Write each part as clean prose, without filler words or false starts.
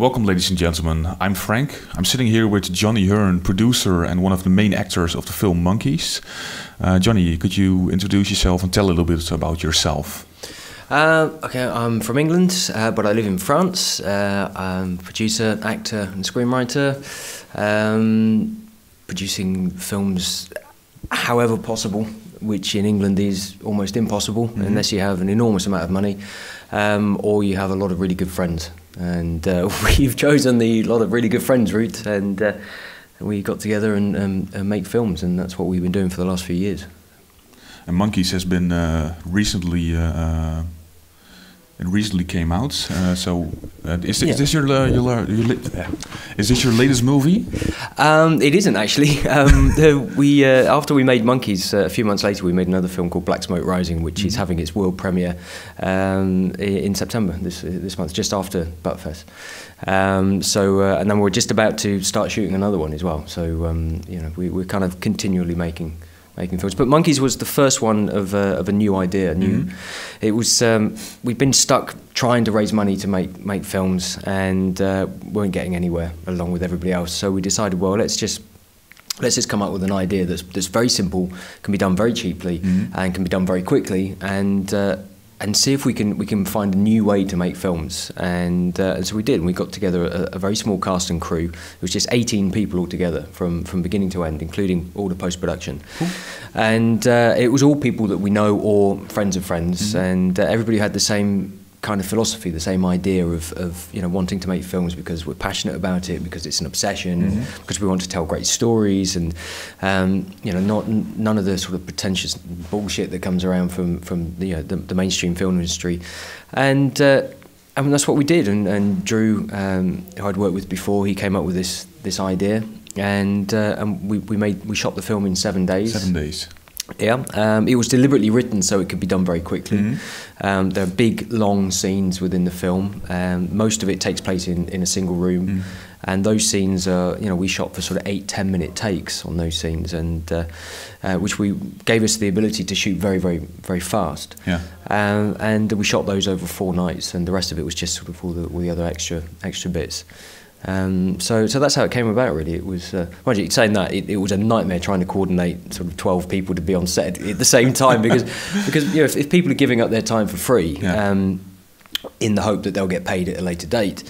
Welcome, ladies and gentlemen. I'm Frank. I'm sitting here with Jonnie Hurn, producer and one of the main actors of the film Monkeys. Jonnie, could you introduce yourself and tell a little bit about yourself? Okay, I'm from England, but I live in France. I'm a producer, actor and screenwriter, producing films however possible, which in England is almost impossible unless you have an enormous amount of money or you have a lot of really good friends. And we've chosen the lot of really good friends route, and we got together and make films, and that's what we've been doing for the last few years. And Monkeys has been recently came out. Is this your latest movie? It isn't actually. After we made Monkeys, a few months later, we made another film called Black Smoke Rising, which is having its world premiere in September this month, just after Buttfest. And then we're just about to start shooting another one as well. So we're kind of continually making films, but Monkeys was the first one of a new idea. It was we'd been stuck trying to raise money to make films and weren't getting anywhere along with everybody else. So we decided, well, let's just come up with an idea that's very simple, can be done very cheaply, and can be done very quickly, and see if we can find a new way to make films. And so we did. And we got together a very small cast and crew. It was just 18 people altogether from beginning to end, including all the post-production. And it was all people that we know or friends of friends. And everybody had the same kind of philosophy, the same idea of wanting to make films because we're passionate about it, because it's an obsession, because we want to tell great stories, and none of the sort of pretentious bullshit that comes around from the mainstream film industry, and that's what we did. And Drew, who I'd worked with before, he came up with this idea, and we shot the film in 7 days. 7 days. Yeah, it was deliberately written so it could be done very quickly. There are big, long scenes within the film. Most of it takes place in a single room, and those scenes are, we shot for sort of 8-10 minute takes on those scenes, and which gave us the ability to shoot very, very, very fast. Yeah. And we shot those over 4 nights, and the rest of it was just sort of all the other extra bits. So that's how it came about, really. It was, saying that, it was a nightmare trying to coordinate sort of 12 people to be on set at the same time, because if people are giving up their time for free, in the hope that they'll get paid at a later date,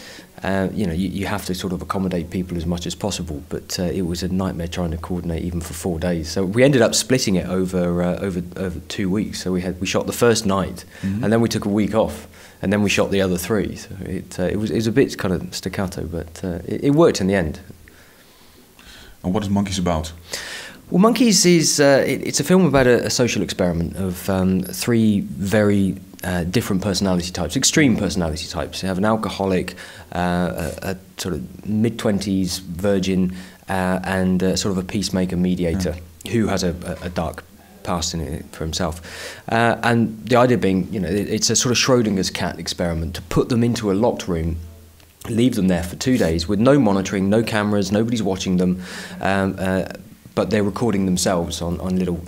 you have to sort of accommodate people as much as possible. But it was a nightmare trying to coordinate even for 4 days. So we ended up splitting it over 2 weeks. So we shot the first night, and then we took a week off. And then we shot the other 3. So it was a bit kind of staccato, but it worked in the end. And what is Monkeys about? Well, Monkeys is it's a film about a social experiment of 3 very different personality types, extreme personality types. You have an alcoholic, a sort of mid-20s virgin, and sort of a peacemaker mediator who has a dark past in it for himself, and the idea being, it's a sort of Schrodinger's cat experiment to put them into a locked room, leave them there for 2 days with no monitoring, no cameras, nobody's watching them, but they're recording themselves on little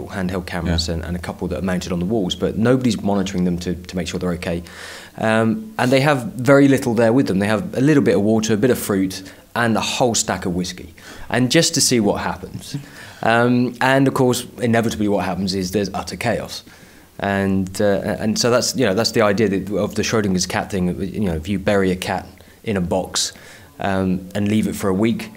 handheld cameras, and a couple that are mounted on the walls, but nobody's monitoring them to make sure they're okay, and they have very little there with them. They have a little bit of water, a bit of fruit, and a whole stack of whiskey, and just to see what happens. And of course, inevitably, what happens is there's utter chaos, and so that's the idea of the Schrodinger's cat thing. If you bury a cat in a box and leave it for a week,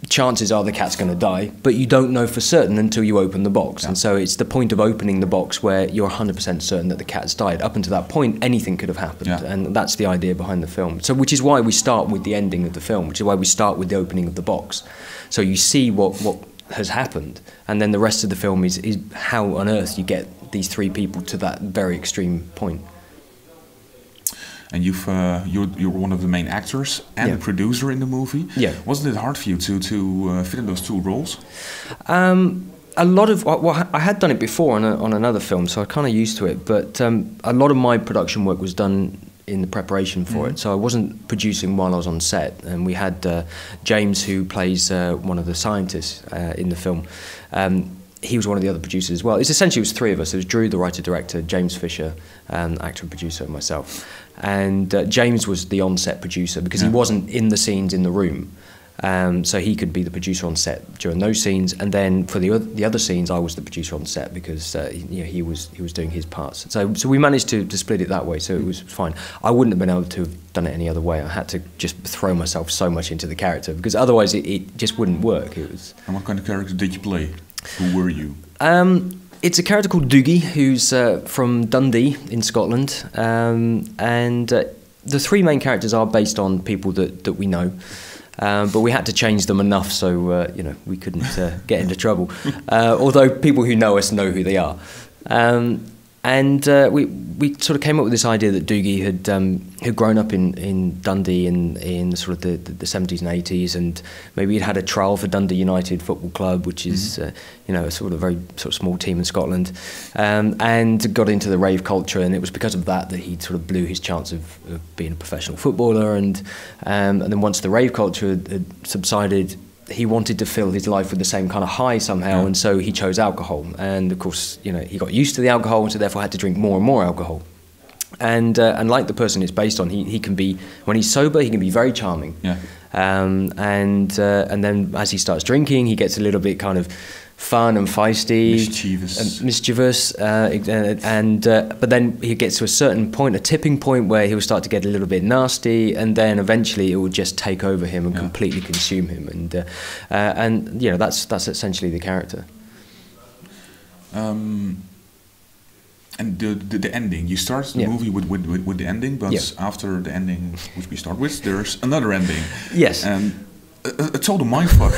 chances are the cat's going to die, but you don't know for certain until you open the box. And so it's the point of opening the box where you're 100% certain that the cat's died. Up until that point, anything could have happened, and that's the idea behind the film. So, which is why we start with the ending of the film, which is why we start with the opening of the box. So you see what has happened, and then the rest of the film is how on earth you get these 3 people to that very extreme point. And you're one of the main actors and the producer in the movie. Yeah. Wasn't it hard for you to fit in those 2 roles? A lot of I had done it before on another film, so I kind of used to it. But a lot of my production work was done in the preparation for it, so I wasn't producing while I was on set. And we had James, who plays one of the scientists in the film. he was one of the other producers as well. It was three of us. It was Drew, the writer-director, James Fisher, actor and producer, and myself. And James was the on-set producer because he wasn't in the scenes in the room. So he could be the producer on set during those scenes, and then for the other scenes, I was the producer on set because he was doing his parts. So we managed to split it that way. So it was fine. I wouldn't have been able to have done it any other way. I had to just throw myself so much into the character because otherwise it just wouldn't work. It was. And what kind of character did you play? Who were you? It's a character called Doogie, who's from Dundee in Scotland, and the three main characters are based on people that we know. But we had to change them enough so we couldn't get into trouble. Although people who know us know who they are, and we sort of came up with this idea that Doogie had grown up in Dundee in sort of the 70s and 80s, and maybe he'd had a trial for Dundee United Football Club, which is a sort of very sort of small team in Scotland, and got into the rave culture, and it was because of that he sort of blew his chance of being a professional footballer, and then once the rave culture had subsided, he wanted to fill his life with the same kind of high somehow, and so he chose alcohol. And of course, he got used to the alcohol, and so therefore had to drink more and more alcohol. And like the person it's based on, he can be, when he's sober, he can be very charming. Yeah. And then as he starts drinking, he gets a little bit kind of fun and feisty, mischievous, but then he gets to a certain point, a tipping point, where he'll start to get a little bit nasty, and then eventually it will just take over him and completely consume him, and that's essentially the character. And the ending, you start the movie with the ending, but after the ending, which we start with, there's another ending. Yes. And a total mindfuck.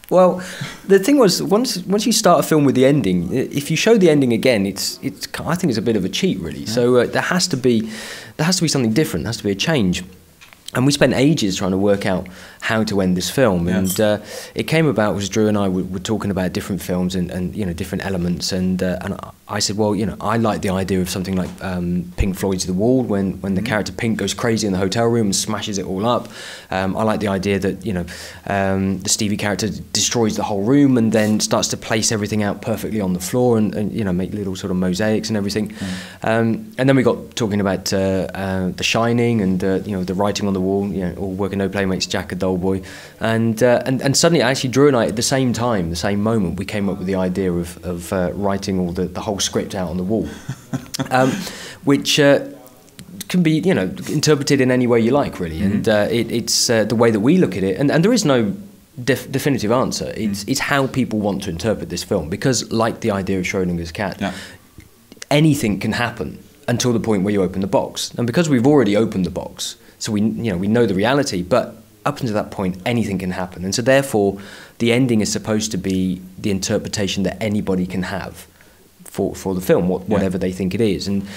Well, the thing was, once you start a film with the ending, if you show the ending again, it's I think it's a bit of a cheat, really. Yeah. So there has to be something different. There has to be a change. And we spent ages trying to work out how to end this film, and it came about because Drew and I were talking about different films and different elements, and I said, well, I like the idea of something like Pink Floyd's The Wall, when the character Pink goes crazy in the hotel room and smashes it all up. I like the idea that the Stevie character destroys the whole room and then starts to place everything out perfectly on the floor and make little sort of mosaics and everything. And then we got talking about The Shining and the writing on the wall, all work and no play makes Jack a dull boy, and suddenly actually Drew and I at the same time, the same moment, we came up with the idea of writing all the whole script out on the wall, which can be interpreted in any way you like, really, and it's the way that we look at it, and there is no definitive answer. It's how people want to interpret this film, because like the idea of Schrodinger's cat, anything can happen until the point where you open the box, and because we've already opened the box, so we know the reality, but up until that point anything can happen, and so therefore the ending is supposed to be the interpretation that anybody can have for the film, whatever they think it is. And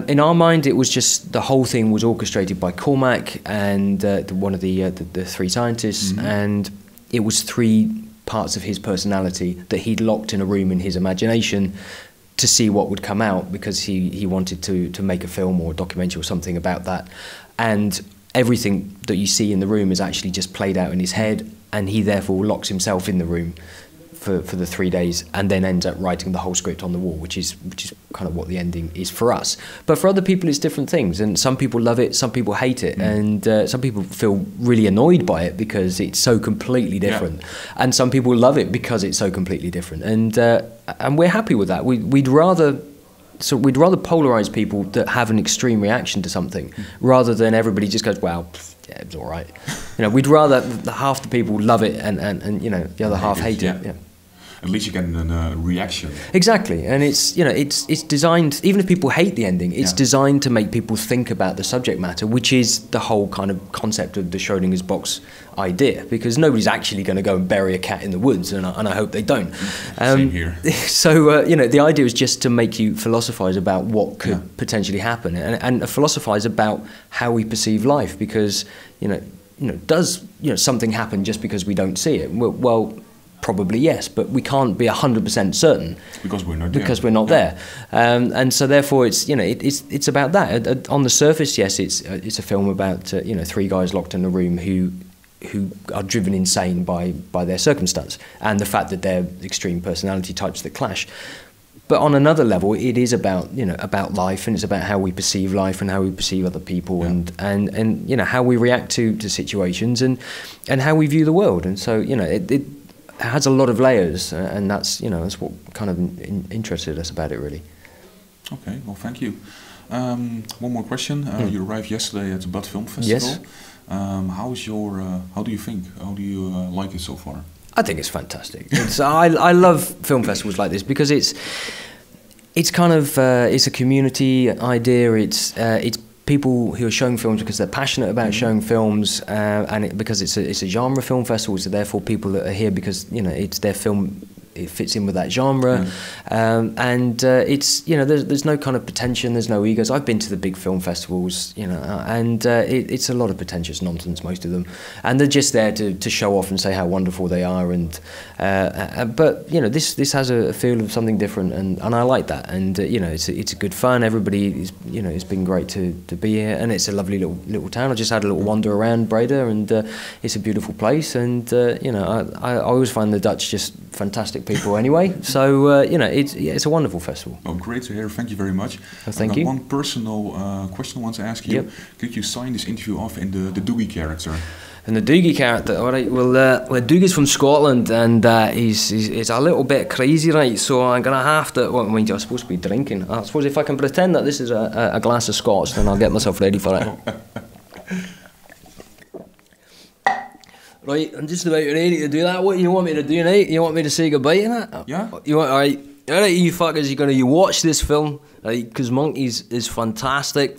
in our mind, it was just the whole thing was orchestrated by Cormac and one of the three scientists, and it was three parts of his personality that he'd locked in a room in his imagination to see what would come out, because he wanted to make a film or a documentary or something about that. And everything that you see in the room is actually just played out in his head, and he therefore locks himself in the room for the 3 days, and then ends up writing the whole script on the wall, which is kind of what the ending is for us. But for other people, it's different things, and some people love it, some people hate it, and some people feel really annoyed by it because it's so completely different, and some people love it because it's so completely different, and we're happy with that. We'd rather polarize people that have an extreme reaction to something, rather than everybody just goes, well, yeah, it's all right. We'd rather half the people love it and the other half hate it. Yeah. At least you get a reaction. Exactly, and it's designed. Even if people hate the ending, it's designed to make people think about the subject matter, which is the whole kind of concept of the Schrodinger's box idea. Because nobody's actually going to go and bury a cat in the woods, and I hope they don't. Same here. So the idea is just to make you philosophize about what could potentially happen, and philosophize about how we perceive life. Because does something happen just because we don't see it? Well, probably yes, but we can't be 100% certain because we're not there. And so therefore, it's about that. On the surface, yes, it's a film about three guys locked in a room who who are driven insane by their circumstance and the fact that they're extreme personality types that clash. But on another level, it is about, you know, about life, and it's about how we perceive life and how we perceive other people, and you know, how we react to situations, and how we view the world. And so, you know, it has a lot of layers, and that's, you know, that's what kind of interested us about it, really. Okay, well, thank you. One more question. You arrived yesterday at the Bud Film Festival. Yes. How do you think? How do you like it so far? I think it's fantastic. I love film festivals like this because it's kind of it's a community idea. It's people who are showing films because they're passionate about showing films, and because it's a genre film festival. So therefore, people that are here because, you know, it's their film. It fits in with that genre, and it's, you know, there's no kind of pretension, there's no egos. I've been to the big film festivals, you know, and it's a lot of pretentious nonsense, most of them, and they're just there to show off and say how wonderful they are, and but, you know, this has a feel of something different, and I like that, and you know, it's a good fun. Everybody is, you know, it's been great to be here, and it's a lovely little town. I just had a little wander around Breda, and it's a beautiful place, and you know, I always find the Dutch just fantastic people anyway, so you know, it's a wonderful festival. Oh, great to hear. Thank you very much. Oh, thank you. One personal question I want to ask you. Yep. Could you sign this interview off in the Doogie character? And the Doogie character, all right. Well, Doogie's from Scotland, and he's a little bit crazy, right? So I'm gonna have to. Well, I mean, you're supposed to be drinking. I suppose if I can pretend that this is a glass of scotch, then I'll get myself ready for it. Right, I'm just about ready to do that. What do you want me to do, right? You want me to say goodbye to that? Yeah. You want, all right, you fuckers, you watch this film, right? Because Monkeys is fantastic.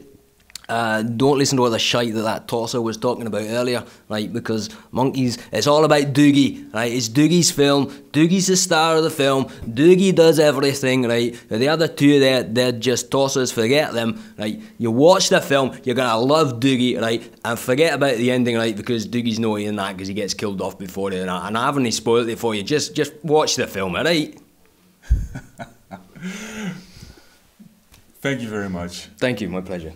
Don't listen to all the shite that tosser was talking about earlier, right? Because Monkeys, it's all about Doogie, right? It's Doogie's film. Doogie's the star of the film. Doogie does everything, right? The other two, they're just tossers. Forget them, right? You watch the film, you're gonna love Doogie, right? And forget about the ending, right? Because Doogie's naughty in that because he gets killed off before it, and I haven't spoiled it for you. Just watch the film, alright? Thank you very much. Thank you, my pleasure.